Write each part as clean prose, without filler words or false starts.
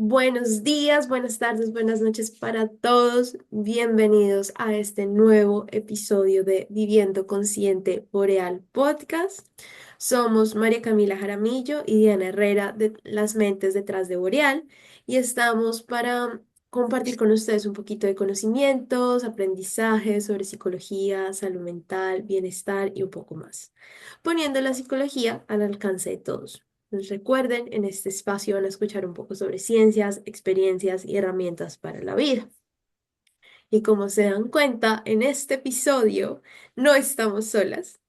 Buenos días, buenas tardes, buenas noches para todos. Bienvenidos a este nuevo episodio de Viviendo Consciente Boreal Podcast. Somos María Camila Jaramillo y Diana Herrera de Las Mentes Detrás de Boreal y estamos para compartir con ustedes un poquito de conocimientos, aprendizajes sobre psicología, salud mental, bienestar y un poco más, poniendo la psicología al alcance de todos. Pues recuerden, en este espacio van a escuchar un poco sobre ciencias, experiencias y herramientas para la vida. Y como se dan cuenta, en este episodio no estamos solas.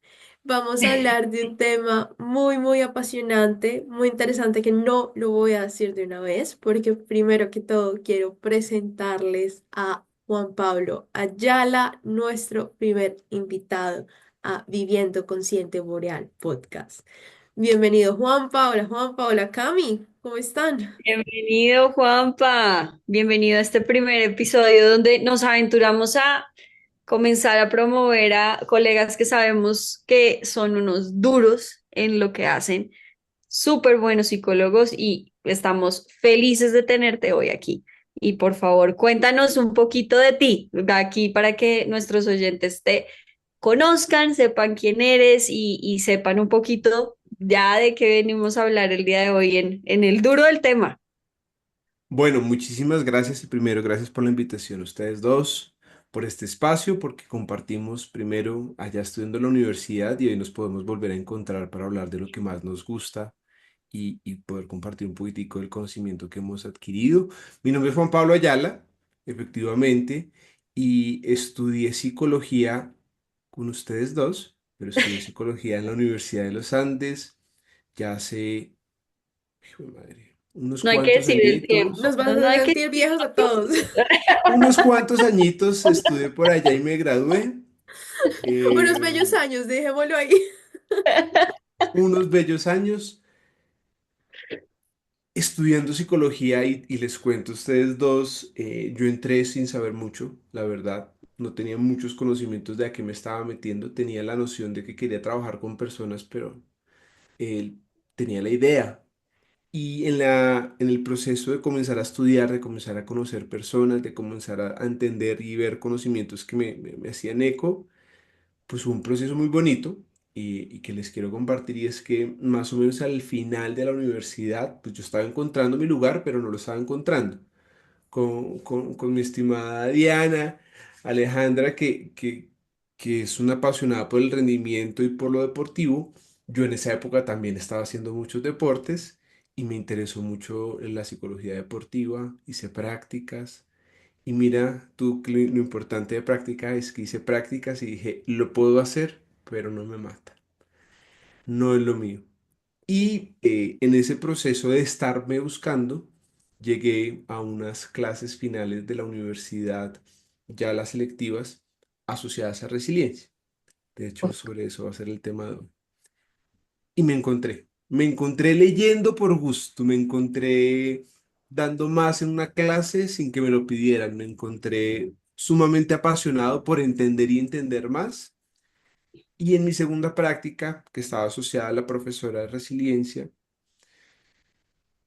Vamos a hablar de un tema muy apasionante, muy interesante, que no lo voy a decir de una vez, porque primero que todo quiero presentarles a Juan Pablo Ayala, nuestro primer invitado a Viviendo Consciente Boreal Podcast. Bienvenido Juanpa, hola Cami, ¿cómo están? Bienvenido, Juanpa. Bienvenido a este primer episodio donde nos aventuramos a comenzar a promover a colegas que sabemos que son unos duros en lo que hacen, súper buenos psicólogos y estamos felices de tenerte hoy aquí. Y por favor, cuéntanos un poquito de ti, aquí para que nuestros oyentes te conozcan, sepan quién eres y sepan un poquito ya de qué venimos a hablar el día de hoy en el duro del tema. Bueno, muchísimas gracias y primero gracias por la invitación a ustedes dos, por este espacio, porque compartimos primero allá estudiando en la universidad y hoy nos podemos volver a encontrar para hablar de lo que más nos gusta y poder compartir un poquitico del conocimiento que hemos adquirido. Mi nombre es Juan Pablo Ayala, efectivamente, y estudié psicología con ustedes dos, pero estudié psicología en la Universidad de los Andes ya hace, hijo de madre, unos No hay que cuantos decir el añitos. Nos tiempo. vas No, a no hay que sentir viejos a todos. Unos cuantos añitos estudié por allá y me gradué. Unos eh, bellos años, dejémoslo ahí. unos bellos años estudiando psicología y les cuento a ustedes dos, yo entré sin saber mucho, la verdad. No tenía muchos conocimientos de a qué me estaba metiendo. Tenía la noción de que quería trabajar con personas, pero tenía la idea. Y en el proceso de comenzar a estudiar, de comenzar a conocer personas, de comenzar a entender y ver conocimientos que me hacían eco, pues fue un proceso muy bonito y que les quiero compartir y es que más o menos al final de la universidad, pues yo estaba encontrando mi lugar, pero no lo estaba encontrando. Con mi estimada Diana, Alejandra, que es una apasionada por el rendimiento y por lo deportivo, yo en esa época también estaba haciendo muchos deportes y me interesó mucho en la psicología deportiva, hice prácticas. Y mira, tú, que lo importante de práctica es que hice prácticas y dije, lo puedo hacer, pero no me mata. No es lo mío. Y en ese proceso de estarme buscando, llegué a unas clases finales de la universidad, ya las selectivas, asociadas a resiliencia. De hecho, sobre eso va a ser el tema de hoy. Y me encontré. Me encontré leyendo por gusto, me encontré dando más en una clase sin que me lo pidieran, me encontré sumamente apasionado por entender y entender más. Y en mi segunda práctica, que estaba asociada a la profesora de resiliencia,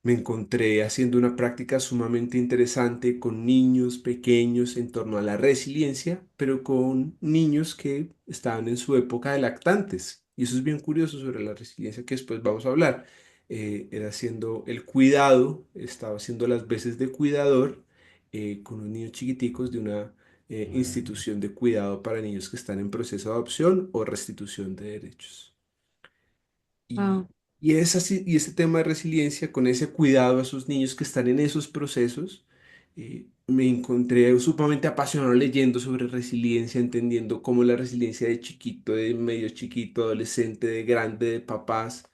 me encontré haciendo una práctica sumamente interesante con niños pequeños en torno a la resiliencia, pero con niños que estaban en su época de lactantes. Y eso es bien curioso sobre la resiliencia que después vamos a hablar. Era haciendo el cuidado, estaba haciendo las veces de cuidador con unos niños chiquiticos de una institución de cuidado para niños que están en proceso de adopción o restitución de derechos. Y, Wow. y es así, y ese tema de resiliencia, con ese cuidado a esos niños que están en esos procesos, me encontré sumamente apasionado leyendo sobre resiliencia, entendiendo cómo la resiliencia de chiquito, de medio chiquito, adolescente, de grande, de papás.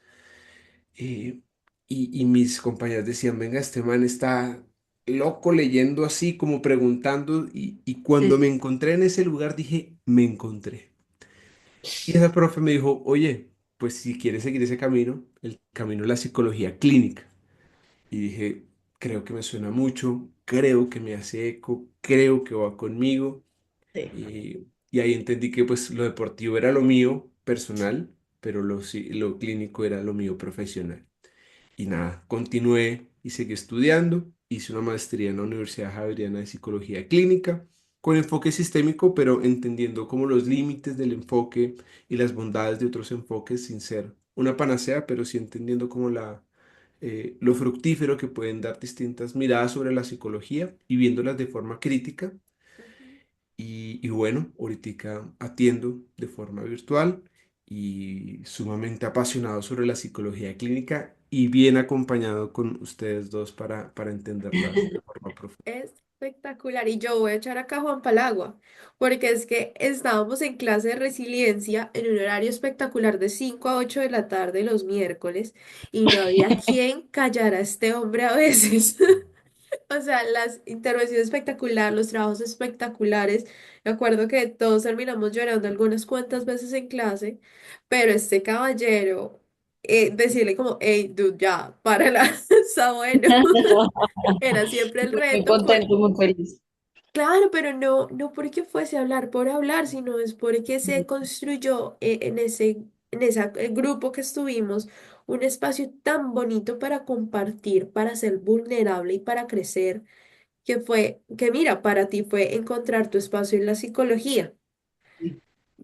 eh, y mis compañeros decían, venga, este man está loco leyendo así, como preguntando. Y cuando me encontré en ese lugar, dije, me encontré. Y esa profe me dijo, oye, pues si quieres seguir ese camino, el camino de la psicología clínica. Y dije, creo que me suena mucho, creo que me hace eco, creo que va conmigo. Sí. Y ahí entendí que pues lo deportivo era lo mío personal, pero lo clínico era lo mío profesional. Y nada, continué y seguí estudiando. hice una maestría en la Universidad Javeriana de Psicología Clínica con enfoque sistémico, pero entendiendo como los límites del enfoque y las bondades de otros enfoques sin ser una panacea, pero sí entendiendo como lo fructífero que pueden dar distintas miradas sobre la psicología y viéndolas de forma crítica. Ujú. Y bueno, ahorita atiendo de forma virtual y sumamente apasionado sobre la psicología clínica y bien acompañado con ustedes dos para entenderla de forma profunda. Espectacular. Y yo voy a echar acá a Juan Palagua, porque es que estábamos en clase de resiliencia en un horario espectacular de 5 a 8 de la tarde los miércoles y no había quien callara a este hombre a veces. O sea, las intervenciones espectacular, los trabajos espectaculares. Me acuerdo que todos terminamos llorando algunas cuantas veces en clase, pero este caballero, decirle como, hey, dude, ya, párala, está bueno. Era siempre el Muy reto. contento, muy feliz. Claro, pero no porque fuese a hablar por hablar, sino es porque se construyó en ese grupo que estuvimos un espacio tan bonito para compartir, para ser vulnerable y para crecer que mira, para ti fue encontrar tu espacio en la psicología.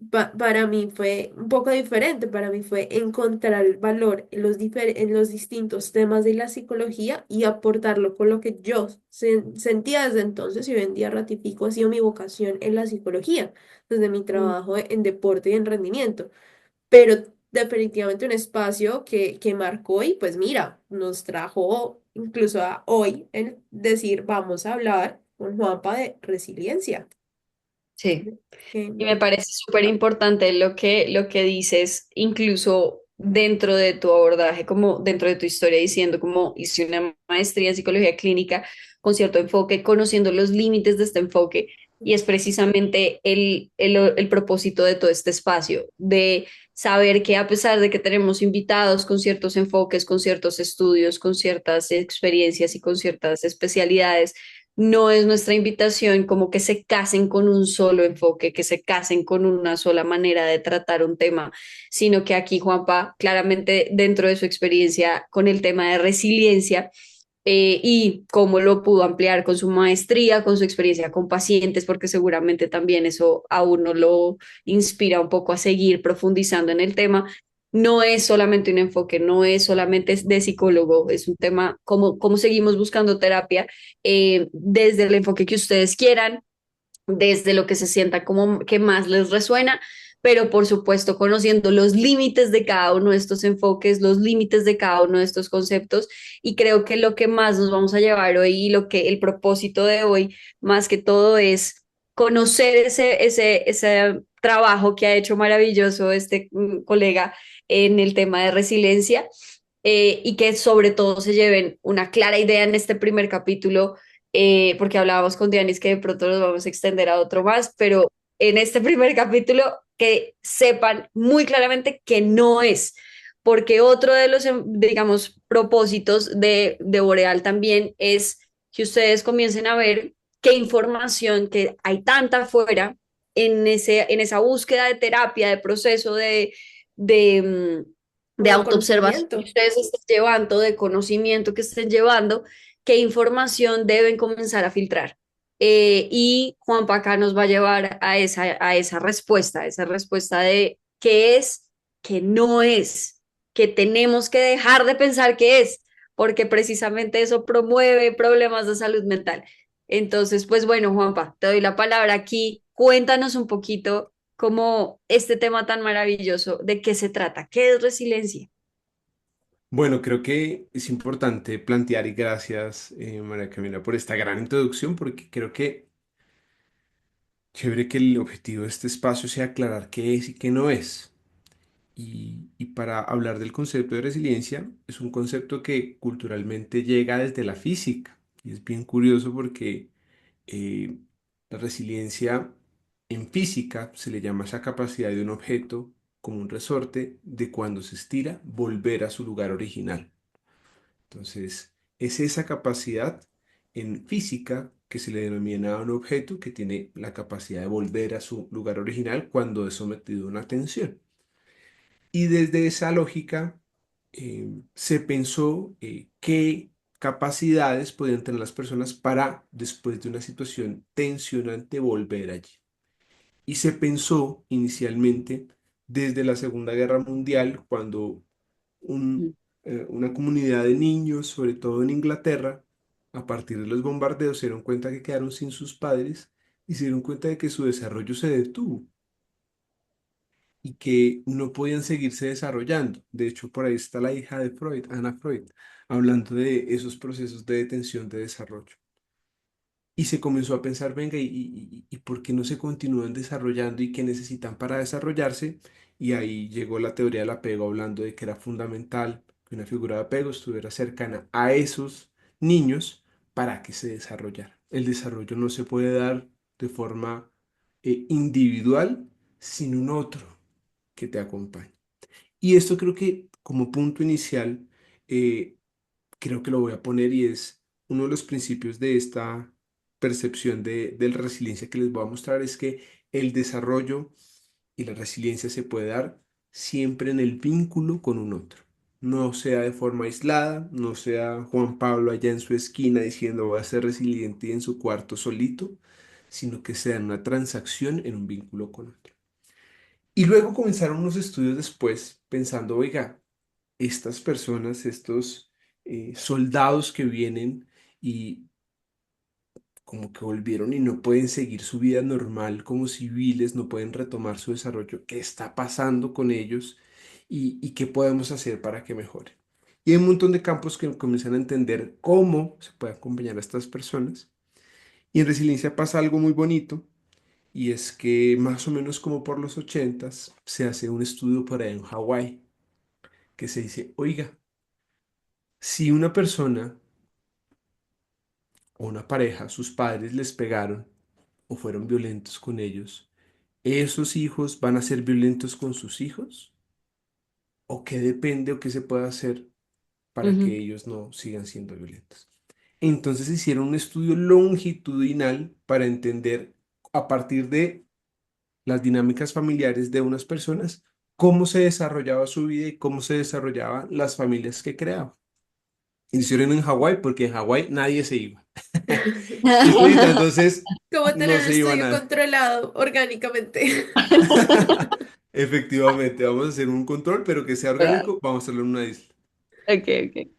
Para mí fue un poco diferente, para mí fue encontrar el valor en en los distintos temas de la psicología y aportarlo con lo que yo sentía desde entonces y hoy en día ratifico, ha sido mi vocación en la psicología, desde mi trabajo en deporte y en rendimiento, pero definitivamente un espacio que marcó y pues mira, nos trajo incluso a hoy el decir, vamos a hablar con Juanpa de resiliencia. Sí. Que Y me no. parece súper importante lo que dices, incluso dentro de tu abordaje, como dentro de tu historia, diciendo como hice una maestría en psicología clínica con cierto enfoque, conociendo los límites de este enfoque, y es precisamente el propósito de todo este espacio, de saber que a pesar de que tenemos invitados con ciertos enfoques, con ciertos estudios, con ciertas experiencias y con ciertas especialidades, no es nuestra invitación como que se casen con un solo enfoque, que se casen con una sola manera de tratar un tema, sino que aquí Juanpa, claramente dentro de su experiencia con el tema de resiliencia, y cómo lo pudo ampliar con su maestría, con su experiencia con pacientes, porque seguramente también eso a uno lo inspira un poco a seguir profundizando en el tema. No es solamente un enfoque, no es solamente de psicólogo, es un tema como seguimos buscando terapia, desde el enfoque que ustedes quieran, desde lo que se sienta como que más les resuena, pero por supuesto conociendo los límites de cada uno de estos enfoques, los límites de cada uno de estos conceptos, y creo que lo que más nos vamos a llevar hoy y lo que el propósito de hoy más que todo es conocer ese trabajo que ha hecho maravilloso este colega en el tema de resiliencia, y que sobre todo se lleven una clara idea en este primer capítulo, porque hablábamos con Dianis que de pronto nos vamos a extender a otro más, pero en este primer capítulo que sepan muy claramente que no es, porque otro de los, digamos, propósitos de Boreal también es que ustedes comiencen a ver qué información que hay tanta afuera en esa búsqueda de terapia, de proceso de, de autoobservación que Autoconocimiento. ustedes estén llevando, de conocimiento que estén llevando, qué información deben comenzar a filtrar. Y Juan Pacá nos va a llevar a esa respuesta de qué es, qué no es, que tenemos que dejar de pensar que es, porque precisamente eso promueve problemas de salud mental. Entonces, pues bueno, Juanpa, te doy la palabra aquí. Cuéntanos un poquito cómo este tema tan maravilloso, de qué se trata, qué es resiliencia. Bueno, creo que es importante plantear y gracias, María Camila, por esta gran introducción, porque creo que chévere que el objetivo de este espacio sea aclarar qué es y qué no es. Y para hablar del concepto de resiliencia, es un concepto que culturalmente llega desde la física. Y es bien curioso porque eh, la resiliencia en física se le llama esa capacidad de un objeto como un resorte de cuando se estira volver a su lugar original. Entonces, es esa capacidad en física que se le denomina a un objeto que tiene la capacidad de volver a su lugar original cuando es sometido a una tensión. Y desde esa lógica se pensó que capacidades podían tener las personas para, después de una situación tensionante, volver allí. Y se pensó inicialmente desde la Segunda Guerra Mundial, cuando Mm. una comunidad de niños, sobre todo en Inglaterra, a partir de los bombardeos, se dieron cuenta que quedaron sin sus padres y se dieron cuenta de que su desarrollo se detuvo y que no podían seguirse desarrollando. De hecho, por ahí está la hija de Freud, Ana Freud, hablando de esos procesos de detención de desarrollo. Y se comenzó a pensar, venga, ¿y por qué no se continúan desarrollando y qué necesitan para desarrollarse? Y ahí llegó la teoría del apego, hablando de que era fundamental que una figura de apego estuviera cercana a esos niños para que se desarrollara. El desarrollo no se puede dar de forma individual sin un otro que te acompañe. Y esto creo que como punto inicial, eh, creo que lo voy a poner y es uno de los principios de esta percepción de la resiliencia que les voy a mostrar es que el desarrollo y la resiliencia se puede dar siempre en el vínculo con un otro. No sea de forma aislada, no sea Juan Pablo allá en su esquina diciendo voy a ser resiliente y en su cuarto solito, sino que sea en una transacción en un vínculo con otro. Y luego comenzaron unos estudios después pensando, oiga, estas personas, estos soldados que vienen y como que volvieron y no pueden seguir su vida normal como civiles, no pueden retomar su desarrollo, ¿qué está pasando con ellos y qué podemos hacer para que mejore? Y hay un montón de campos que comienzan a entender cómo se puede acompañar a estas personas. Y en resiliencia pasa algo muy bonito y es que más o menos como por los ochentas se hace un estudio por ahí en Hawái que se dice, oiga, si una persona o una pareja, sus padres les pegaron o fueron violentos con ellos, ¿esos hijos van a ser violentos con sus hijos? ¿O qué depende o qué se puede hacer para que Ujú. ellos no sigan siendo violentos? Entonces hicieron un estudio longitudinal para entender a partir de las dinámicas familiares de unas personas cómo se desarrollaba su vida y cómo se desarrollaban las familias que creaban. Y lo hicieron en Hawái porque en Hawái nadie se iba. Listo, entonces Como no tener un se iba estudio nada. controlado orgánicamente. Efectivamente, vamos a hacer un control, pero que sea Wow. orgánico, vamos a hacerlo en una isla. Ok, ok.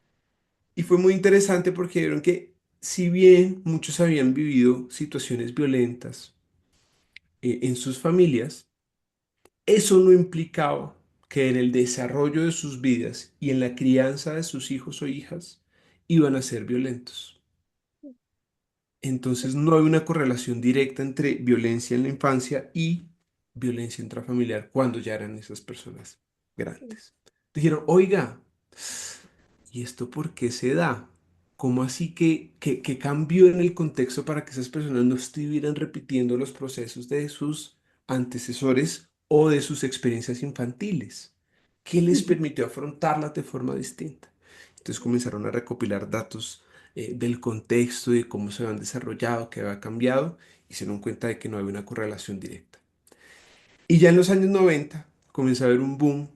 Y fue muy interesante porque vieron que si bien muchos habían vivido situaciones violentas en sus familias, eso no implicaba que en el desarrollo de sus vidas y en la crianza de sus hijos o hijas iban a ser violentos. Entonces no hay una correlación directa entre violencia en la infancia y violencia intrafamiliar cuando ya eran esas personas grandes. Dijeron, oiga, ¿y esto por qué se da? ¿Cómo así que cambió en el contexto para que esas personas no estuvieran repitiendo los procesos de sus antecesores o de sus experiencias infantiles? ¿Qué les permitió afrontarlas de forma distinta? Entonces comenzaron a recopilar datos del contexto, de cómo se habían desarrollado, qué había cambiado, y se dieron cuenta de que no había una correlación directa. Y ya en los años 90 comenzó a haber un boom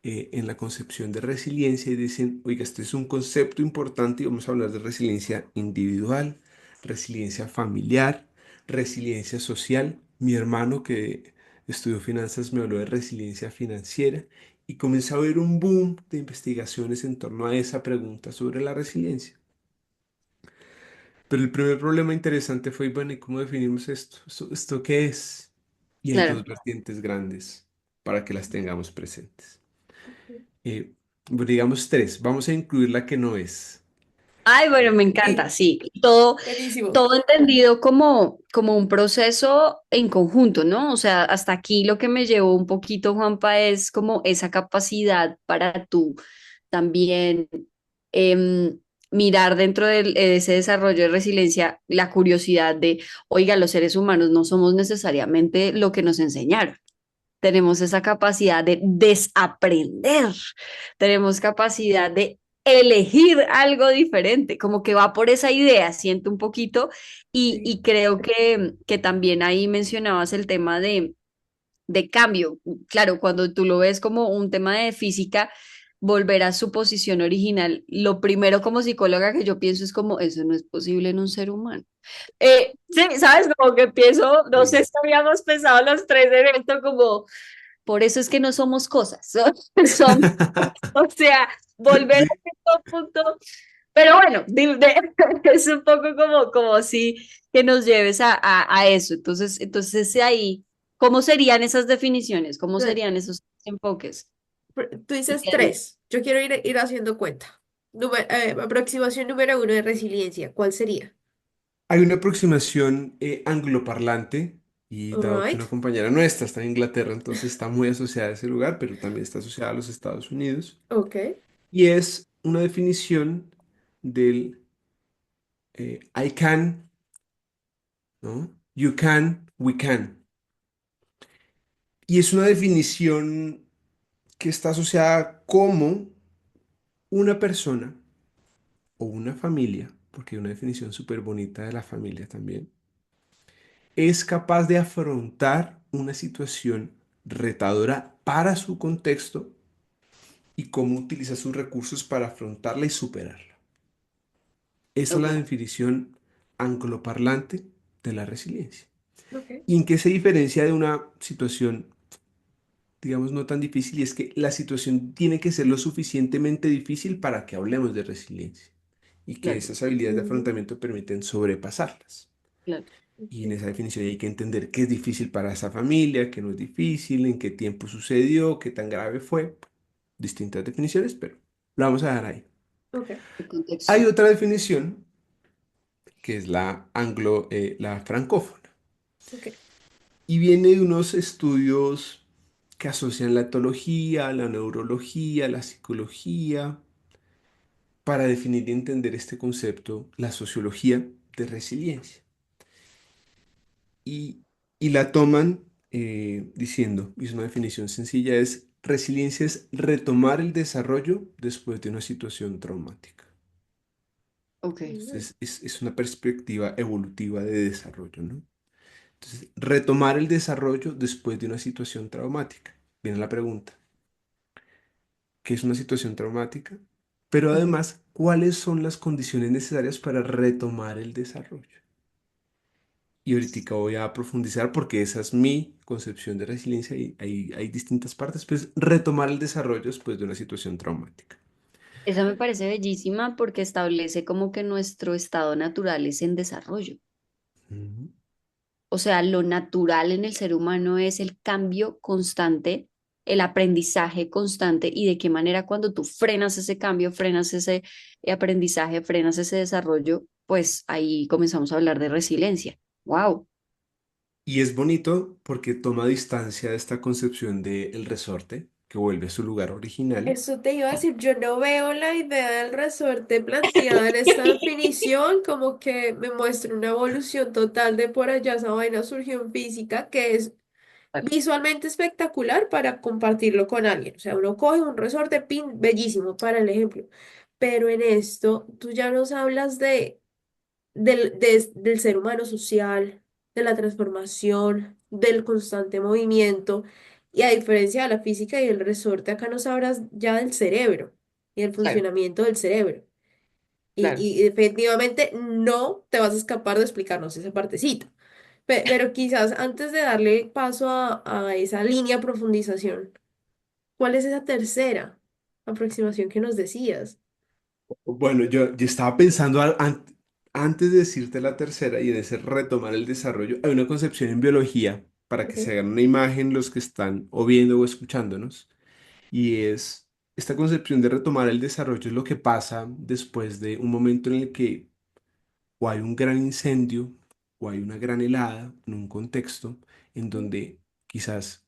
en la concepción de resiliencia y dicen, oiga, este es un concepto importante y vamos a hablar de resiliencia individual, resiliencia familiar, resiliencia social. Mi hermano que estudió finanzas me habló de resiliencia financiera y comenzó a haber un boom de investigaciones en torno a esa pregunta sobre la resiliencia. Pero el primer problema interesante fue, bueno, ¿y cómo definimos esto? ¿Esto qué es? Y hay dos Claro. vertientes grandes para que las tengamos presentes. Bueno, digamos tres, vamos a incluir la que no es. Ay, bueno, me Sí, encanta, sí. Todo, buenísimo. todo entendido como un proceso en conjunto, ¿no? O sea, hasta aquí lo que me llevó un poquito, Juanpa, es como esa capacidad para tú también em, mirar dentro de ese desarrollo de resiliencia la curiosidad de, oiga, los seres humanos no somos necesariamente lo que nos enseñaron. Tenemos esa capacidad de desaprender, tenemos capacidad de elegir algo diferente, como que va por esa idea, siento un poquito, Sí. y creo que también ahí mencionabas el tema de cambio. Claro, cuando tú lo ves como un tema de física, volver a su posición original, lo primero como psicóloga que yo pienso es como, eso no es posible en un ser humano. Sí, ¿sabes? Como que pienso, no sé Sí. si habíamos pensado los tres en esto, como, por eso es que no somos cosas, somos, o sea, volver Sí. a cierto punto, pero bueno, es un poco como si que nos lleves a eso. Entonces ahí, ¿cómo serían esas definiciones? ¿Cómo No, serían esos enfoques? tú dices Serían- tres. Yo quiero ir haciendo cuenta. Aproximación número uno de resiliencia. ¿Cuál sería? Hay una aproximación angloparlante y dado que una Alright. compañera nuestra está en Inglaterra, entonces está muy asociada a ese lugar, pero también está asociada a los Estados Unidos. Ok. Y es una definición del I can, ¿no? You can, we can. Y es una definición que está asociada a cómo una persona o una familia, porque hay una definición súper bonita de la familia también, es capaz de afrontar una situación retadora para su contexto y cómo utiliza sus recursos para afrontarla y superarla. Esa es la Ok, definición angloparlante de la resiliencia. Ok. ¿Y en qué se diferencia de una situación, digamos, no tan difícil? Y es que la situación tiene que ser lo suficientemente difícil para que hablemos de resiliencia y que claro, esas habilidades de Mm, afrontamiento permiten sobrepasarlas. claro. Y en ok. esa definición hay que entender qué es difícil para esa familia, qué no es difícil, en qué tiempo sucedió, qué tan grave fue. Distintas definiciones, pero lo vamos a dejar ahí. Ok. El Hay contexto. otra definición que es la francófona. Ok. Y viene de unos estudios que asocian la etología, la neurología, la psicología, para definir y entender este concepto, la sociología de resiliencia. Y, y la toman diciendo, y es una definición sencilla, es resiliencia es retomar el desarrollo después de una situación traumática. Ok, Mm, Es una perspectiva evolutiva de desarrollo, ¿no? Entonces, retomar el desarrollo después de una situación traumática. Viene la pregunta, ¿qué es una situación traumática? Pero ok. además, ¿cuáles son las condiciones necesarias para retomar el desarrollo? Y ahorita voy a profundizar porque esa es mi concepción de resiliencia y hay distintas partes, pues retomar el desarrollo después de una situación traumática. Esa me parece bellísima porque establece como que nuestro estado natural es en desarrollo. Ujú. O sea, lo natural en el ser humano es el cambio constante, el aprendizaje constante y de qué manera cuando tú frenas ese cambio, frenas ese aprendizaje, frenas ese desarrollo, pues ahí comenzamos a hablar de resiliencia. ¡Wow! Y es bonito porque toma distancia de esta concepción del resorte que vuelve a su lugar original. Eso te iba a decir, yo no veo la idea del resorte planteada en esta definición, como que me muestra una evolución total de por allá, esa vaina surgió en física, que es visualmente espectacular para compartirlo con alguien. O sea, uno coge un resorte, pin, bellísimo para el ejemplo. Pero en esto, tú ya nos hablas del ser humano social, de la transformación, del constante movimiento. Y a diferencia de la física y el resorte, acá nos hablas ya del cerebro y del Claro, funcionamiento del cerebro. claro. Y definitivamente no te vas a escapar de explicarnos esa partecita. Pero quizás antes de darle paso a esa línea de profundización, ¿cuál es esa tercera aproximación que nos decías? Bueno, yo estaba pensando antes de decirte la tercera y en ese retomar el desarrollo, hay una concepción en biología para que se Ok. hagan una imagen los que están o viendo o escuchándonos. Y es esta concepción de retomar el desarrollo es lo que pasa después de un momento en el que o hay un gran incendio o hay una gran helada en un contexto en donde quizás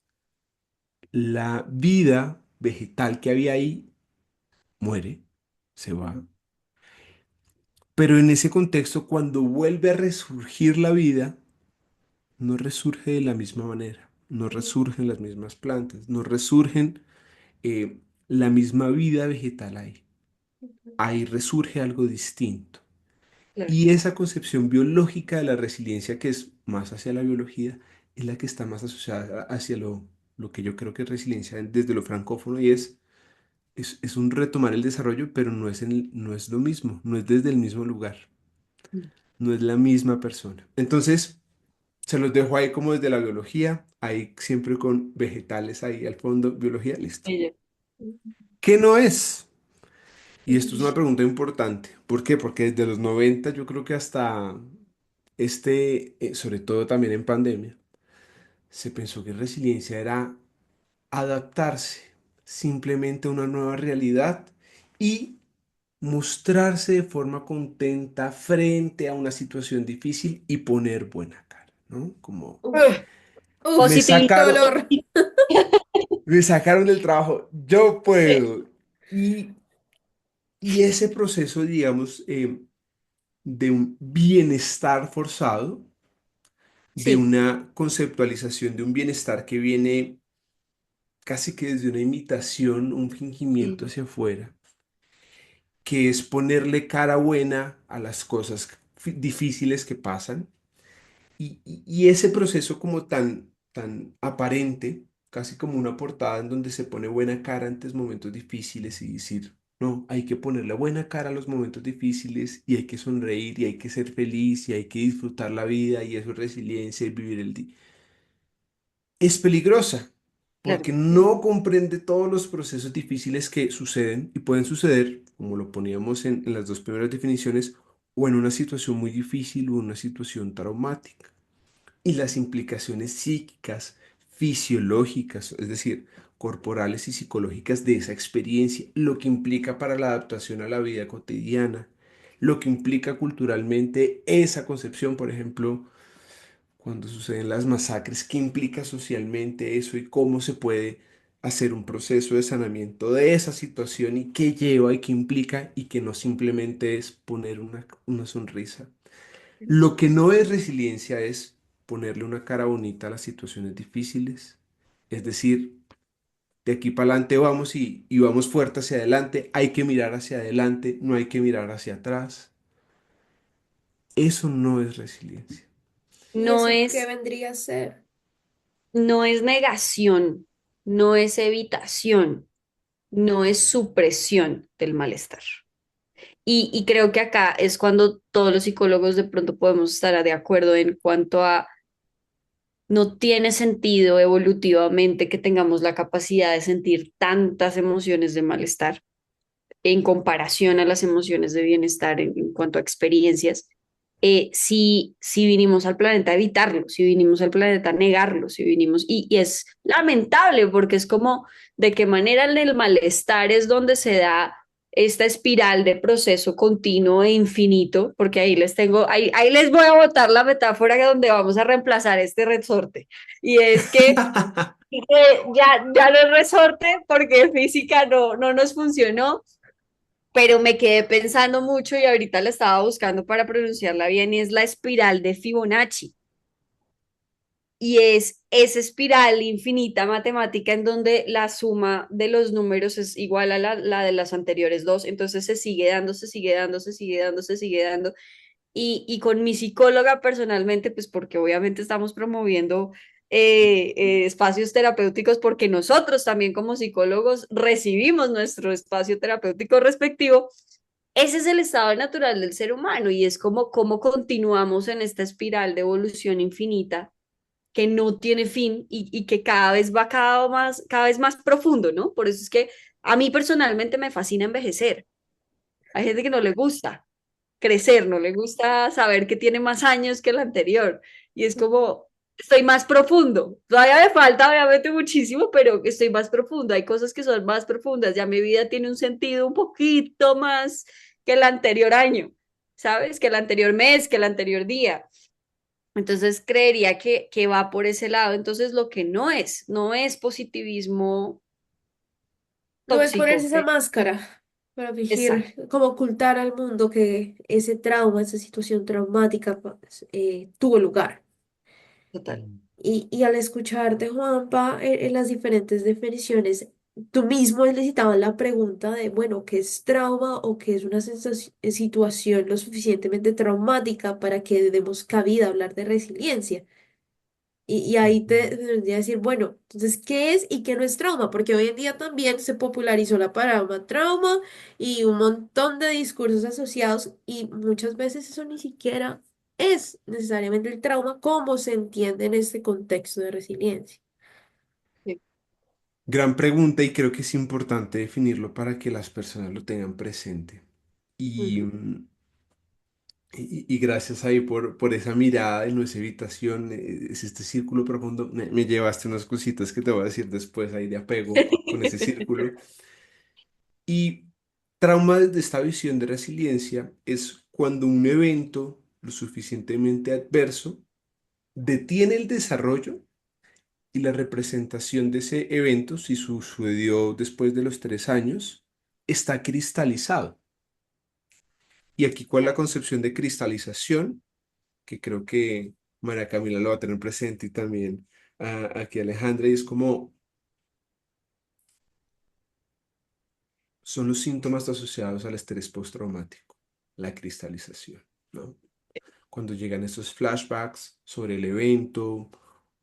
la vida vegetal que había ahí muere, se va. Pero en ese contexto, cuando vuelve a resurgir la vida, no resurge de la misma manera, no resurgen las mismas plantas, no resurgen eh, la misma vida vegetal ahí. Ahí resurge algo distinto. Claro. Y esa concepción biológica de la resiliencia, que es más hacia la biología, es la que está más asociada hacia lo que yo creo que es resiliencia desde lo francófono y es es un retomar el desarrollo, pero no es lo mismo, no es desde el mismo lugar, no es la misma persona. Entonces, se los dejo ahí como desde la biología, ahí siempre con vegetales ahí al fondo, biología, listo. Ella. ¿Qué no es? Y esto es una pregunta importante. ¿Por qué? Porque desde los 90 yo creo que hasta sobre todo también en pandemia, se pensó que resiliencia era adaptarse simplemente a una nueva realidad y mostrarse de forma contenta frente a una situación difícil y poner buena cara, ¿no? Como Uf, Ugh, me uf, positivismo. qué sacaron, dolor. me sacaron del trabajo, yo puedo. Y ese proceso, digamos, de un bienestar forzado, de Sí, una conceptualización de un bienestar que viene casi que desde una imitación, un Sí, fingimiento hacia afuera, que es ponerle cara buena a las cosas difíciles que pasan. Y ese proceso como tan aparente, casi como una portada en donde se pone buena cara ante momentos difíciles y decir, no, hay que ponerle buena cara a los momentos difíciles y hay que sonreír y hay que ser feliz y hay que disfrutar la vida y eso es resiliencia y vivir el día. Es peligrosa claro. porque no comprende todos los procesos difíciles que suceden y pueden suceder, como lo poníamos en las dos primeras definiciones, o en una situación muy difícil o en una situación traumática y las implicaciones psíquicas, fisiológicas, es decir, corporales y psicológicas de esa experiencia, lo que implica para la adaptación a la vida cotidiana, lo que implica culturalmente esa concepción, por ejemplo, cuando suceden las masacres, qué implica socialmente eso y cómo se puede hacer un proceso de sanamiento de esa situación y qué lleva y qué implica y que no simplemente es poner una sonrisa. Lo que no es resiliencia es ponerle una cara bonita a las situaciones difíciles. Es decir, de aquí para adelante vamos y vamos fuerte hacia adelante. Hay que mirar hacia adelante, no hay que mirar hacia atrás. Eso no es resiliencia. ¿y No eso qué es, vendría a ser? no es negación, no es evitación, no es supresión del malestar. Y creo que acá es cuando todos los psicólogos de pronto podemos estar de acuerdo en cuanto a no tiene sentido evolutivamente que tengamos la capacidad de sentir tantas emociones de malestar en comparación a las emociones de bienestar en cuanto a experiencias. Si vinimos al planeta a evitarlo, si vinimos al planeta a negarlo, si vinimos, y es lamentable porque es como de qué manera en el malestar es donde se da esta espiral de proceso continuo e infinito, porque ahí les tengo, ahí les voy a botar la metáfora donde vamos a reemplazar este resorte. Y es que ya no es resorte porque física no nos funcionó, pero me quedé pensando mucho y ahorita la estaba buscando para pronunciarla bien y es la espiral de Fibonacci. Y es esa espiral infinita matemática en donde la suma de los números es igual a la de las anteriores dos, entonces se sigue dando, se sigue dando, se sigue dando, se sigue dando. Y con mi psicóloga personalmente, pues porque obviamente estamos promoviendo espacios terapéuticos porque nosotros también como psicólogos recibimos nuestro espacio terapéutico respectivo. Ese es el estado natural del ser humano y es como cómo continuamos en esta espiral de evolución infinita que no tiene fin y que cada vez va cada vez más profundo, ¿no? Por eso es que a mí personalmente me fascina envejecer. Hay gente que no le gusta crecer, no le gusta saber que tiene más años que el anterior. Y es como, estoy más profundo. Todavía me falta, obviamente, muchísimo, pero estoy más profundo. Hay cosas que son más profundas. Ya mi vida tiene un sentido un poquito más que el anterior año, ¿sabes? Que el anterior mes, que el anterior día. Entonces creería que va por ese lado. Entonces lo que no es positivismo No es ponerse tóxico. esa máscara para Exacto, fingir, como ocultar al mundo que ese trauma, esa situación traumática pues, tuvo lugar. total. Y al escucharte, Juanpa, en las diferentes definiciones, tú mismo elicitabas la pregunta de, bueno, ¿qué es trauma o qué es una situación lo suficientemente traumática para que demos cabida a hablar de resiliencia? Y ahí Ujú. te tendría que decir, bueno, entonces, ¿qué es y qué no es trauma? Porque hoy en día también se popularizó la palabra trauma y un montón de discursos asociados y muchas veces eso ni siquiera es necesariamente el trauma como se entiende en este contexto de resiliencia. Sí. Gran pregunta y creo que es importante definirlo para que las personas lo tengan presente. Y, Ujú. mm, y gracias ahí por esa mirada y no esa evitación, es este círculo profundo. Me llevaste unas cositas que te voy a decir después ahí de apego con ese círculo. Y trauma desde esta visión de resiliencia es cuando un evento lo suficientemente adverso detiene el desarrollo y la representación de ese evento, si sucedió después de los 3 años, está cristalizado. Y aquí, ¿cuál es la concepción de cristalización? Que creo que María Camila lo va a tener presente y también aquí Alejandra, y es como son los síntomas asociados al estrés postraumático, la cristalización, ¿no? Cuando llegan esos flashbacks sobre el evento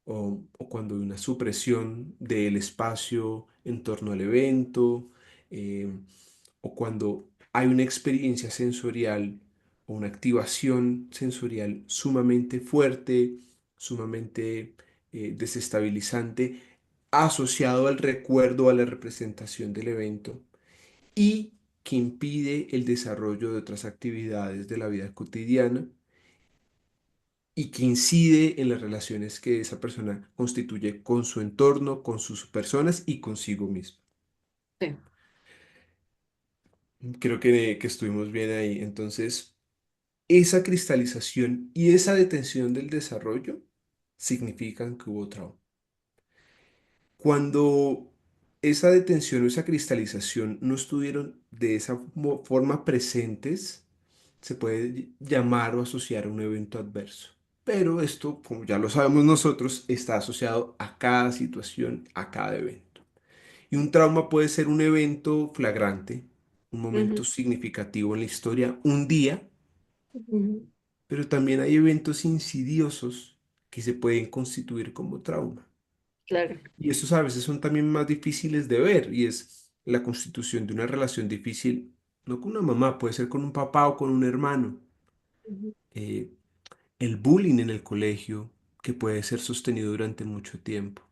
o cuando hay una supresión del espacio en torno al evento, eh, o cuando hay una experiencia sensorial o una activación sensorial sumamente fuerte, sumamente desestabilizante, asociado al recuerdo, a la representación del evento y que impide el desarrollo de otras actividades de la vida cotidiana y que incide en las relaciones que esa persona constituye con su entorno, con sus personas y consigo mismo. Sí. Creo que estuvimos bien ahí. Entonces, esa cristalización y esa detención del desarrollo significan que hubo trauma. Cuando esa detención o esa cristalización no estuvieron de esa forma presentes, se puede llamar o asociar a un evento adverso. Pero esto, como ya lo sabemos nosotros, está asociado a cada situación, a cada evento. Y un trauma puede ser un evento flagrante, un momento Ujú, significativo en la historia, un día, ujú. pero también hay eventos insidiosos que se pueden constituir como trauma. Claro. Y estos a veces son también más difíciles de ver y es la constitución de una relación difícil, no con una mamá, puede ser con un papá o con un hermano. Ujú. Eh, el bullying en el colegio, que puede ser sostenido durante mucho tiempo,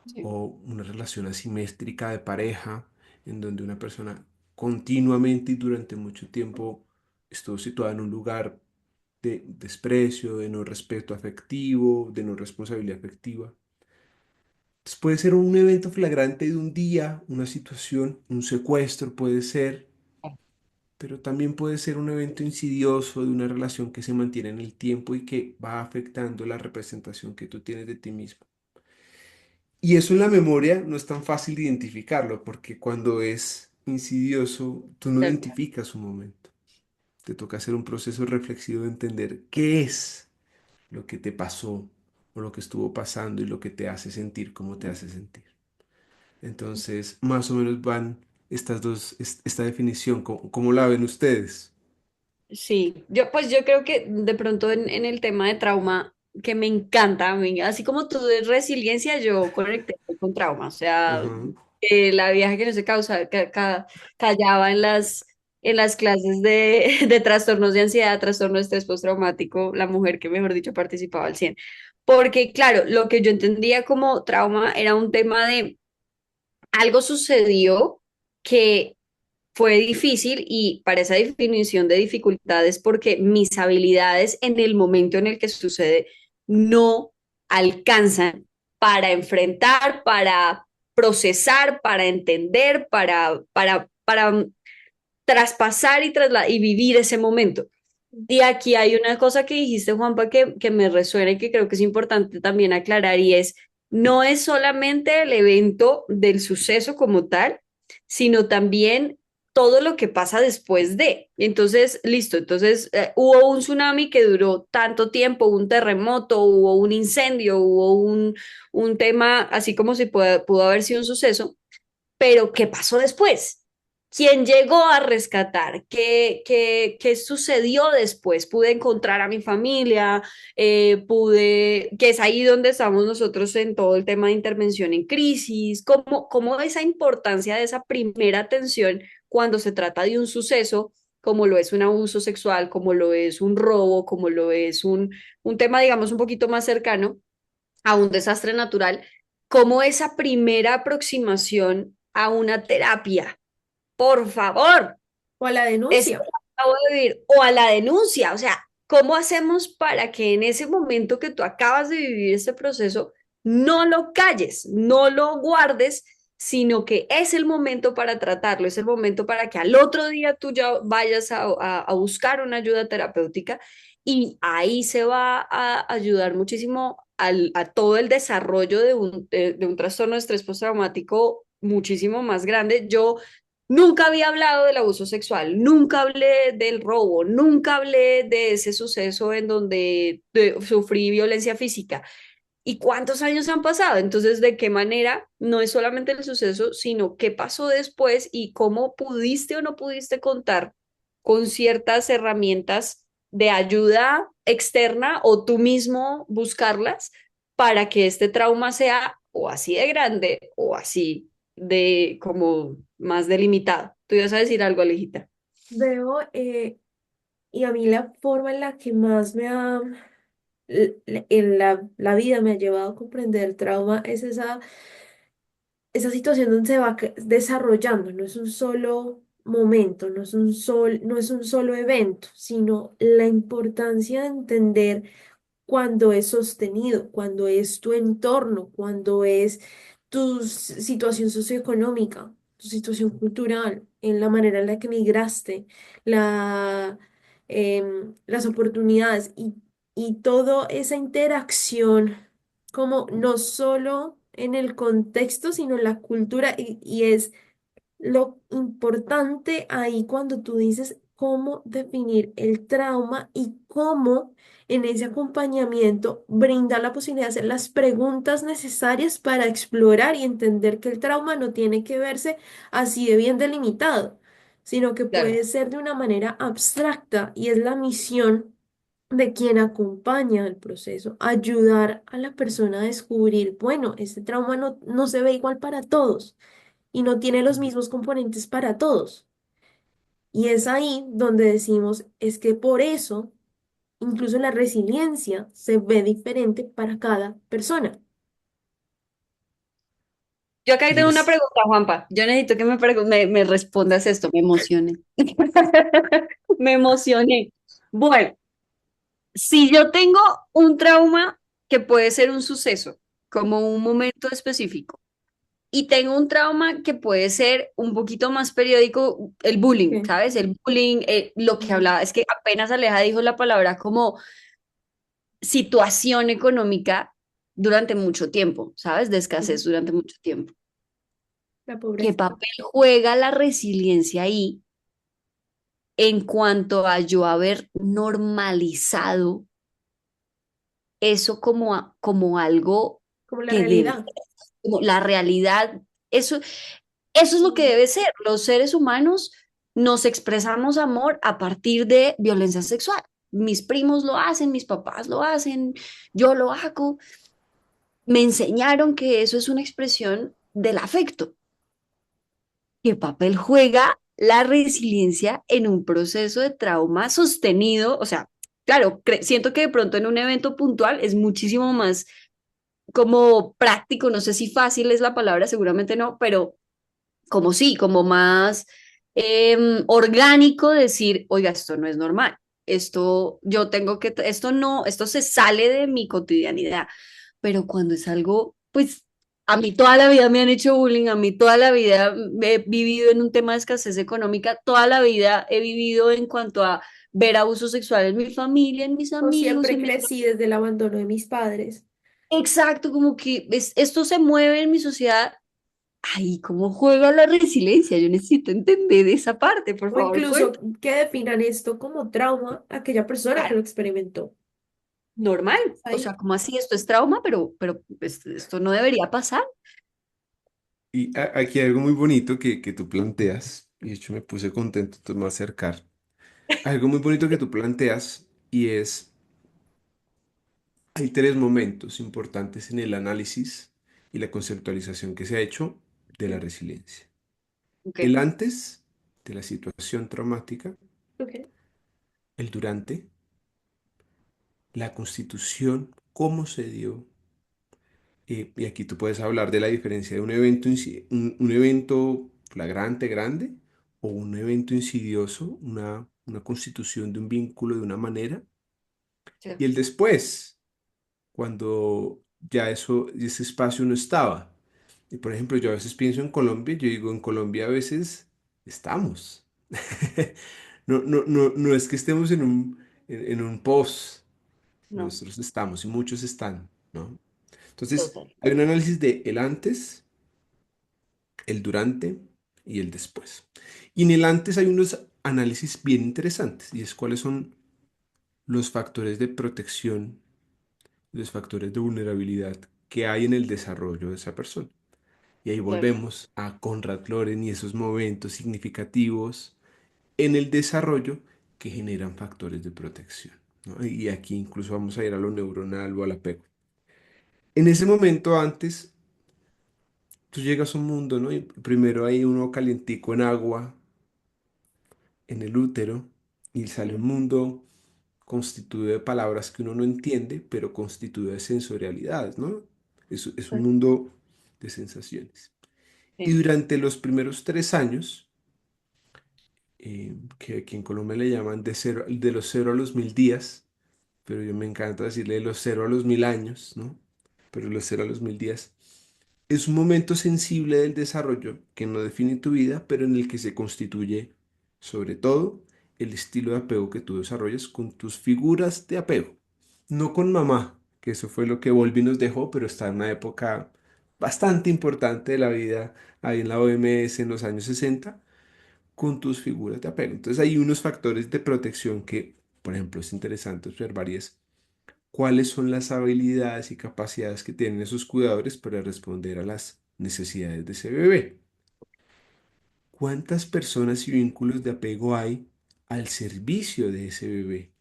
Sí. o una relación asimétrica de pareja, en donde una persona continuamente y durante mucho tiempo estuvo situada en un lugar de desprecio, de no respeto afectivo, de no responsabilidad afectiva. Entonces puede ser un evento flagrante de un día, una situación, un secuestro puede ser, pero también puede ser un evento insidioso de una relación que se mantiene en el tiempo y que va afectando la representación que tú tienes de ti mismo. Y eso en la memoria no es tan fácil de identificarlo, porque cuando es insidioso, tú no Claro. identificas un momento. Te toca hacer un proceso reflexivo de entender qué es lo que te pasó o lo que estuvo pasando y lo que te hace sentir, cómo te hace sentir. Entonces, más o menos van estas dos, esta definición, ¿cómo la ven ustedes? Sí, yo creo que de pronto en el tema de trauma, que me encanta, así como tú de resiliencia, yo conecté con trauma, o sea, Ajá. la vieja que no se callaba en las clases de trastornos de ansiedad, trastorno de estrés postraumático, la mujer que mejor dicho participaba al 100. Porque claro, lo que yo entendía como trauma era un tema de algo sucedió que fue difícil y para esa definición de dificultades porque mis habilidades en el momento en el que sucede no alcanzan para enfrentar, para procesar, para entender, para traspasar y vivir ese momento. Y aquí hay una cosa que dijiste, Juanpa, que me resuena y que creo que es importante también aclarar y es, no es solamente el evento del suceso como tal, sino también todo lo que pasa después de. Entonces, listo, entonces hubo un tsunami que duró tanto tiempo, un terremoto, hubo un incendio, hubo un tema, así como si pudo haber sido un suceso, pero ¿qué pasó después? ¿Quién llegó a rescatar? ¿Qué sucedió después? Pude encontrar a mi familia, que es ahí donde estamos nosotros en todo el tema de intervención en crisis, cómo esa importancia de esa primera atención cuando se trata de un suceso, como lo es un abuso sexual, como lo es un robo, como lo es un tema, digamos, un poquito más cercano a un desastre natural, como esa primera aproximación a una terapia, por favor, O a la esto denuncia. lo acabo de vivir, o a la denuncia, o sea, ¿cómo hacemos para que en ese momento que tú acabas de vivir este proceso, no lo calles, no lo guardes, sino que es el momento para tratarlo, es el momento para que al otro día tú ya vayas a buscar una ayuda terapéutica y ahí se va a ayudar muchísimo a todo el desarrollo de un trastorno de estrés postraumático muchísimo más grande. Yo nunca había hablado del abuso sexual, nunca hablé del robo, nunca hablé de ese suceso en donde sufrí violencia física. ¿Y cuántos años han pasado? Entonces, ¿de qué manera? No es solamente el suceso, sino qué pasó después y cómo pudiste o no pudiste contar con ciertas herramientas de ayuda externa o tú mismo buscarlas para que este trauma sea o así de grande o así de como más delimitado. Tú ibas a decir algo, Alejita. Veo, y a mí la forma en la que más en la vida me ha llevado a comprender el trauma es esa situación donde se va desarrollando, no es un solo momento, no es un solo evento, sino la importancia de entender cuando es sostenido, cuando es tu entorno, cuando es tu situación socioeconómica, tu situación cultural, en la manera en la que migraste, la, las oportunidades y toda esa interacción, como no solo en el contexto, sino en la cultura, y es lo importante ahí cuando tú dices cómo definir el trauma y cómo en ese acompañamiento brindar la posibilidad de hacer las preguntas necesarias para explorar y entender que el trauma no tiene que verse así de bien delimitado, sino que Claro. puede ser de una manera abstracta y es la misión de quien acompaña el proceso, ayudar a la persona a descubrir, bueno, este trauma no se ve igual para todos y no tiene los mismos componentes para todos. Y es ahí donde decimos, es que por eso, incluso la resiliencia se ve diferente para cada persona. Yo acá tengo una Listo. pregunta, Juanpa. Yo necesito que me respondas esto. Me emocioné. Me emocioné. Bueno, si yo tengo un trauma que puede ser un suceso, como un momento específico, y tengo un trauma que puede ser un poquito más periódico, el bullying, Ok. ¿sabes? El bullying, lo que Ujú. hablaba, es que apenas Aleja dijo la palabra como situación económica durante mucho tiempo, ¿sabes? De escasez Sí, durante mucho tiempo. la ¿Qué pobreza. papel juega la resiliencia ahí en cuanto a yo haber normalizado eso como algo Como la que debe, realidad. como la realidad? Eso es lo que Mm. debe ser. Los seres humanos nos expresamos amor a partir de violencia sexual. Mis primos lo hacen, mis papás lo hacen, yo lo hago. Me enseñaron que eso es una expresión del afecto. ¿Qué papel juega la resiliencia en un proceso de trauma sostenido? O sea, claro, siento que de pronto en un evento puntual es muchísimo más como práctico, no sé si fácil es la palabra, seguramente no, pero como sí, como más orgánico decir, oiga, esto no es normal, esto yo tengo que, esto no, esto se sale de mi cotidianidad, pero cuando es algo, pues a mí toda la vida me han hecho bullying, a mí toda la vida he vivido en un tema de escasez económica, toda la vida he vivido en cuanto a ver abuso sexual en mi familia, en mis O amigos, siempre en mis... crecí desde el abandono de mis padres. Exacto, como que esto se mueve en mi sociedad. Ay, ¿cómo juega la resiliencia? Yo necesito entender esa parte, por O favor, incluso cuenta. que definan esto como trauma aquella persona que Claro, lo experimentó. normal. O Ahí. sea, como así? Esto es trauma, pero esto no debería pasar. Y aquí hay algo muy bonito que tú planteas, Y de hecho me puse contento de más acercar. Algo muy bonito que tú planteas y es, hay tres momentos importantes en el análisis y la conceptualización que se ha hecho de la resiliencia. Ok, El antes de la situación traumática, Ok. el durante, la constitución, cómo se dio. Y aquí tú puedes hablar de la diferencia de un evento, un evento flagrante, grande, o un evento insidioso, una constitución de un vínculo de una manera, sí, y el después, cuando ya ese espacio no estaba. Y por ejemplo, yo a veces pienso en Colombia, yo digo, en Colombia a veces estamos. No es que estemos en un post, no, nosotros estamos y muchos están, ¿no? Entonces, total. hay un análisis de el antes, el durante y el después. Y en el antes hay unos análisis bien interesantes y es cuáles son los factores de protección, los factores de vulnerabilidad que hay en el desarrollo de esa persona. Y ahí Claro. volvemos a Konrad Loren y esos momentos significativos en el desarrollo que generan factores de protección, ¿no? Y aquí incluso vamos a ir a lo neuronal o al apego. En ese momento antes, tú llegas a un mundo, ¿no? Y primero hay uno calientico en agua, en el útero, y sale un mundo constituido de palabras que uno no entiende, pero constituido de sensorialidades, ¿no? Es un mundo de sensaciones. Y Sí. durante los primeros 3 años, que aquí en Colombia le llaman de los 0 a los 1000 días, pero yo me encanta decirle de los 0 a los 1000 años, ¿no? Pero los 0 a los 1000 días. Es un momento sensible del desarrollo que no define tu vida, pero en el que se constituye, sobre todo, el estilo de apego que tú desarrollas con tus figuras de apego. No con mamá, que eso fue lo que Volpi nos dejó, pero está en una época bastante importante de la vida, ahí en la OMS en los años 60 con tus figuras de apego. Entonces hay unos factores de protección que, por ejemplo, es interesante observar y es cuáles son las habilidades y capacidades que tienen esos cuidadores para responder a las necesidades de ese bebé. ¿Cuántas personas y vínculos de apego hay al servicio de ese bebé,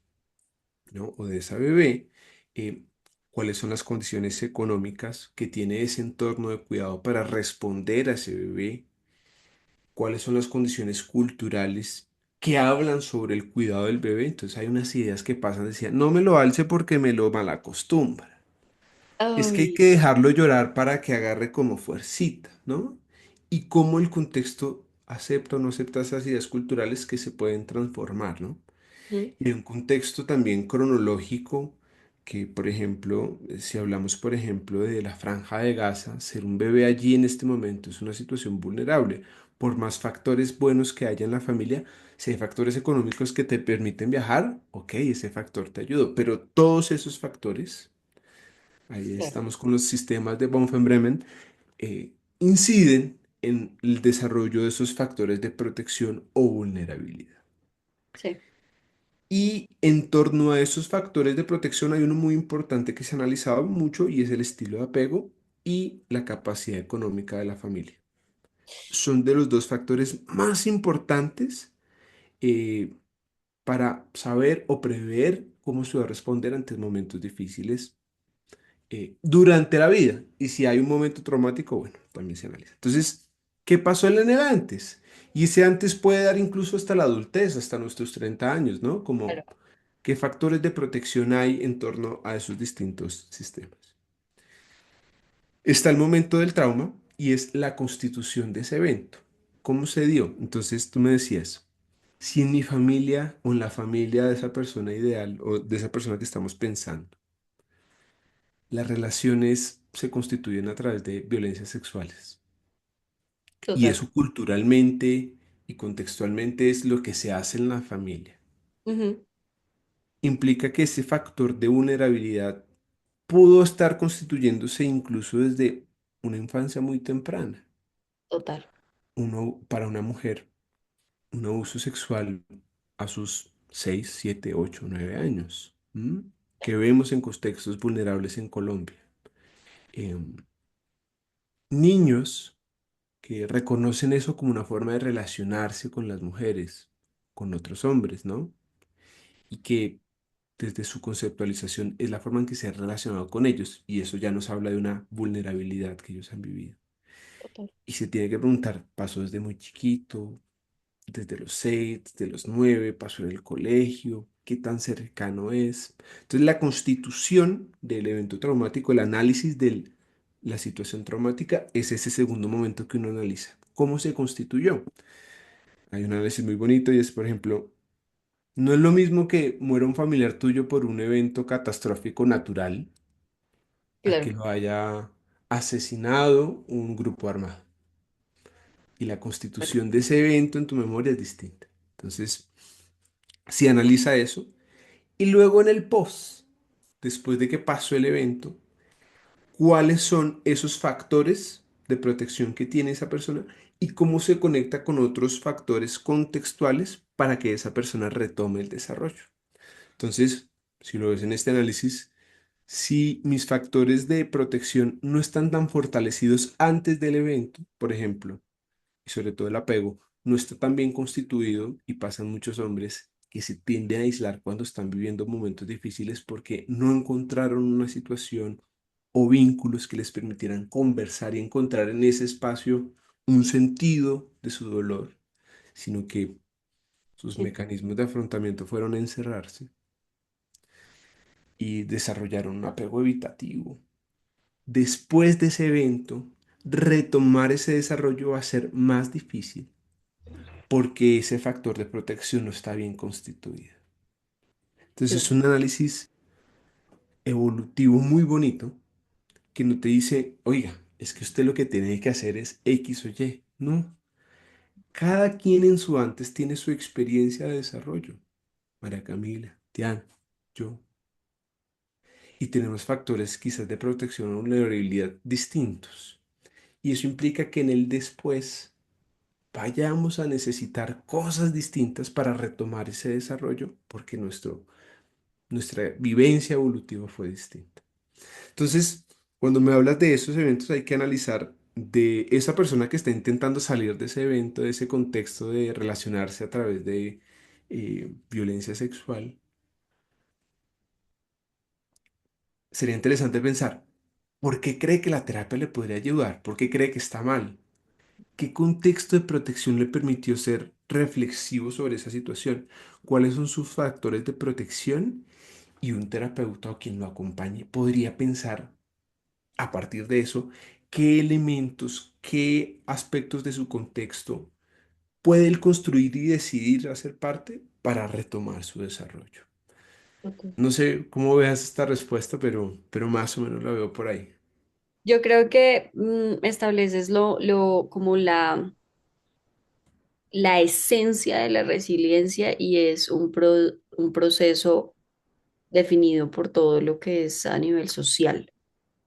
¿no? O de esa bebé? Eh, ¿Cuáles son las condiciones económicas que tiene ese entorno de cuidado para responder a ese bebé? ¿Cuáles son las condiciones culturales que hablan sobre el cuidado del bebé? Entonces hay unas ideas que pasan, decía, no me lo alce porque me lo malacostumbra. Es que hay Ay, que dejarlo llorar para que agarre como fuercita, ¿no? Y cómo el contexto acepta o no acepta esas ideas culturales que se pueden transformar, ¿no? ujú, Y en un contexto también cronológico, que por ejemplo, si hablamos por ejemplo de la Franja de Gaza, ser un bebé allí en este momento es una situación vulnerable. Por más factores buenos que haya en la familia, si hay factores económicos que te permiten viajar, ok, ese factor te ayudó, pero todos esos factores, ahí claro, estamos con los sistemas de Bonfen-Bremen, inciden en el desarrollo de esos factores de protección o vulnerabilidad. sí, Y en torno a esos factores de protección hay uno muy importante que se ha analizado mucho y es el estilo de apego y la capacidad económica de la familia. Son de los dos factores más importantes eh, para saber o prever cómo se va a responder ante momentos difíciles durante la vida. Y si hay un momento traumático, bueno, también se analiza. Entonces, ¿qué pasó en el antes? Y ese antes puede dar incluso hasta la adultez, hasta nuestros 30 años, ¿no? Como claro. qué factores de protección hay en torno a esos distintos sistemas. Está el momento del trauma y es la constitución de ese evento. ¿Cómo se dio? Entonces tú me decías, si en mi familia o en la familia de esa persona ideal o de esa persona que estamos pensando, las relaciones se constituyen a través de violencias sexuales y Total. eso culturalmente y contextualmente es lo que se hace en la familia. Ujú, Implica que ese factor de vulnerabilidad pudo estar constituyéndose incluso desde una infancia muy temprana. total. Para una mujer, un abuso sexual a sus 6 7 8 9 años, ¿m? Que vemos en contextos vulnerables en Colombia. Em, Niños que reconocen eso como una forma de relacionarse con las mujeres, con otros hombres, ¿no? Y que desde su conceptualización es la forma en que se han relacionado con ellos, y eso ya nos habla de una vulnerabilidad que ellos han vivido. Total. Y se tiene que preguntar, ¿pasó desde muy chiquito? Desde los 6, desde los 9, pasó en el colegio, qué tan cercano es? Entonces, la constitución del evento traumático, el análisis de la situación traumática, es ese segundo momento que uno analiza. ¿Cómo se constituyó? Hay un análisis muy bonito y es, por ejemplo, no es lo mismo que muera un familiar tuyo por un evento catastrófico natural a que Claro. lo haya asesinado un grupo armado. Y la constitución de ese evento en tu memoria es distinta. Entonces, si analiza eso y luego en el post, después de que pasó el evento, cuáles son esos factores de protección que tiene esa persona y cómo se conecta con otros factores contextuales para que esa persona retome el desarrollo. Entonces, si lo ves en este análisis, si mis factores de protección no están tan fortalecidos antes del evento, por ejemplo, y sobre todo el apego, no está tan bien constituido y pasan muchos hombres que se tienden a aislar cuando están viviendo momentos difíciles porque no encontraron una situación o vínculos que les permitieran conversar y encontrar en ese espacio un sentido de su dolor, sino que sus Sí. mecanismos de afrontamiento fueron encerrarse y desarrollaron un apego evitativo. Después de ese evento, retomar ese desarrollo va a ser más difícil porque ese factor de protección no está bien constituido. Entonces es Claro. un análisis evolutivo muy bonito que no te dice, oiga, es que usted lo que tiene que hacer es X o Y. No, cada quien en su antes tiene su experiencia de desarrollo. María Camila, Tiana, yo. Y tenemos factores quizás de protección o vulnerabilidad distintos. Y eso implica que en el después vayamos a necesitar cosas distintas para retomar ese desarrollo porque nuestra vivencia evolutiva fue distinta. Entonces, cuando me hablas de esos eventos, hay que analizar de esa persona que está intentando salir de ese evento, de ese contexto de relacionarse a través de violencia sexual. Sería interesante pensar, ¿por qué cree que la terapia le podría ayudar? ¿Por qué cree que está mal? ¿Qué contexto de protección le permitió ser reflexivo sobre esa situación? ¿Cuáles son sus factores de protección? Y un terapeuta o quien lo acompañe podría pensar a partir de eso qué elementos, qué aspectos de su contexto puede él construir y decidir hacer parte para retomar su desarrollo. Ok. No sé cómo veas esta respuesta, pero más o menos la veo por ahí. Yo creo que estableces como la esencia de la resiliencia y es un proceso definido por todo lo que es a nivel social.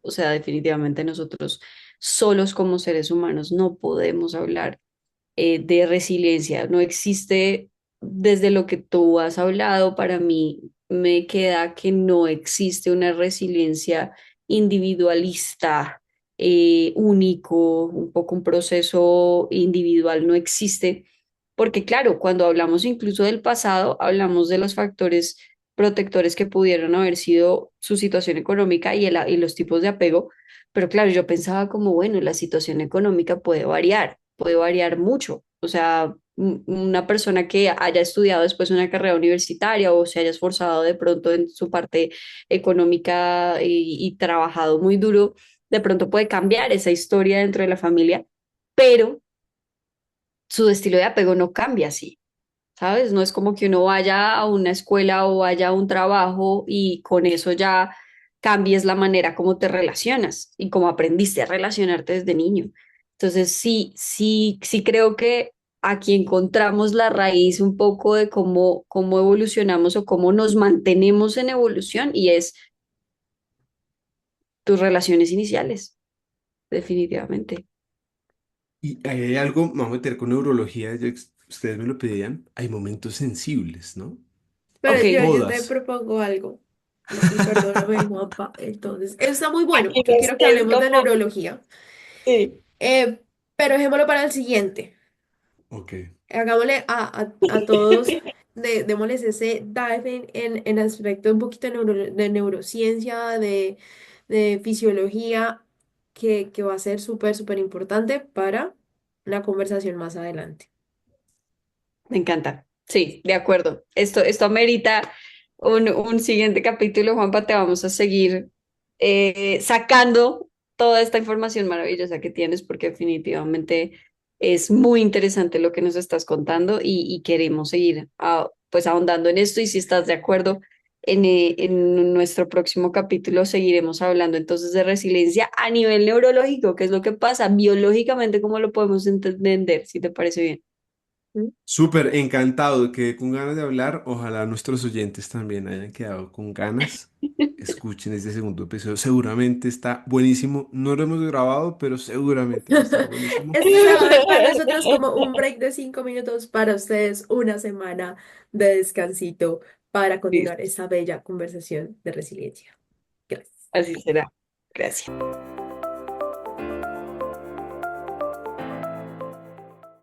O sea, definitivamente nosotros solos como seres humanos no podemos hablar de resiliencia. No existe, desde lo que tú has hablado, para mí me queda que no existe una resiliencia individualista, único, un poco un proceso individual, no existe, porque claro, cuando hablamos incluso del pasado, hablamos de los factores protectores que pudieron haber sido su situación económica y los tipos de apego, pero claro, yo pensaba como, bueno, la situación económica puede variar mucho. O sea, una persona que haya estudiado después una carrera universitaria o se haya esforzado de pronto en su parte económica y trabajado muy duro, de pronto puede cambiar esa historia dentro de la familia, pero su estilo de apego no cambia así. ¿Sabes? No es como que uno vaya a una escuela o vaya a un trabajo y con eso ya cambies la manera como te relacionas y como aprendiste a relacionarte desde niño. Entonces, sí creo que aquí encontramos la raíz un poco de cómo evolucionamos o cómo nos mantenemos en evolución y es tus relaciones iniciales, definitivamente. Y ahí hay algo, me voy a meter con neurología, ustedes me lo pedían, hay momentos sensibles, ¿no? Pero Ok, yo te Todas. propongo algo. Y perdóname, Juanpa. Entonces, eso está muy bueno aquí porque no quiero que estoy hablemos de como... neurología. Sí. Eh, Pero dejémoslo para el siguiente. Ok. Hagámosle a todos, démosles ese dive en aspecto un poquito de neurociencia, de fisiología, que va a ser súper, súper importante para la conversación más adelante. Me encanta. Sí, de acuerdo. Esto amerita un siguiente capítulo, Juanpa. Te vamos a seguir sacando toda esta información maravillosa que tienes, porque definitivamente es muy interesante lo que nos estás contando y queremos seguir pues ahondando en esto. Y si estás de acuerdo, en nuestro próximo capítulo seguiremos hablando entonces de resiliencia a nivel neurológico, qué es lo que pasa biológicamente, cómo lo podemos entender, si te parece bien. ¿Mm? Súper encantado, quedé con ganas de hablar. Ojalá nuestros oyentes también hayan quedado con ganas. Escuchen este segundo episodio. Seguramente está buenísimo. No lo hemos grabado, pero seguramente va a estar buenísimo. Este se va a ver para nosotros como un break de 5 minutos, para ustedes una semana de descansito para continuar Listo, esa bella conversación de resiliencia. Gracias. así será. Gracias.